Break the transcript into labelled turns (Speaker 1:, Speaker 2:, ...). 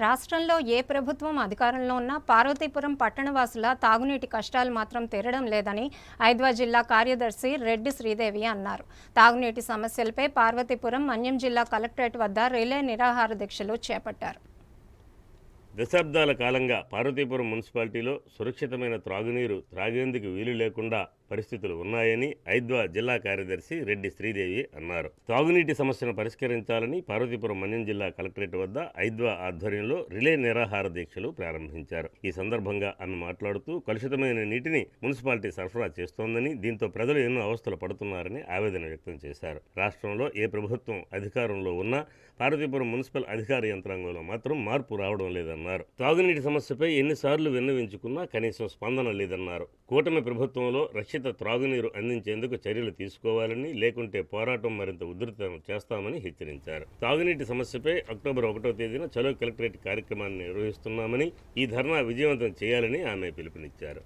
Speaker 1: రాష్ట్రంలో ఏ ప్రభుత్వం అధికారంలో ఉన్నా పార్వతీపురం పట్టణవాసుల తాగునీటి కష్టాలు మాత్రం తీరడం లేదని ఐద్వా జిల్లా కార్యదర్శి రెడ్డి శ్రీదేవి అన్నారు. తాగునీటి సమస్యలపై పార్వతీపురం మన్యం జిల్లా కలెక్టరేట్ వద్ద రిలే నిరాహార దీక్షలు చేపట్టారు.
Speaker 2: దశాబ్దాల కాలంగా పార్వతీపురం మున్సిపాలిటీలో సురక్షితమైన త్రాగునీరు త్రాగేందుకు వీలు లేకుండా పరిస్థితులు ఉన్నాయని ఐద్వా జిల్లా కార్యదర్శి రెడ్డి శ్రీదేవి అన్నారు. తాగునీటి సమస్యను పరిష్కరించాలని పార్వతీపురం మన్యం జిల్లా కలెక్టరేట్ వద్ద ఐద్వా ఆధ్వర్యంలో రిలే నిరాహార దీక్షలు ప్రారంభించారు. ఈ సందర్భంగా ఆమె మాట్లాడుతూ కలుషితమైన నీటిని మున్సిపాలిటీ సరఫరా చేస్తోందని, దీంతో ప్రజలు ఎన్నో అవస్థలు పడుతున్నారని ఆవేదన వ్యక్తం చేశారు. రాష్ట్రంలో ఏ ప్రభుత్వం అధికారంలో ఉన్నా పార్వతీపురం మున్సిపల్ అధికార యంత్రాంగంలో మాత్రం మార్పు రావడం లేదన్నారు. తాగునీటి సమస్యపై ఎన్నిసార్లు విన్నవించుకున్నా కనీసం స్పందన లేదన్నారు. కూటమి ప్రభుత్వంలో రక్షిత త్రాగునీరు అందించేందుకు చర్యలు తీసుకోవాలని, లేకుంటే పోరాటం మరింత ఉధృతం చేస్తామని హెచ్చరించారు. తాగునీటి సమస్యపై అక్టోబర్ 1వ తేదీన చలో కలెక్టరేట్ కార్యక్రమాన్ని నిర్వహిస్తున్నామని, ఈ ధర్నా విజయవంతం చేయాలని ఆమె పిలుపునిచ్చారు.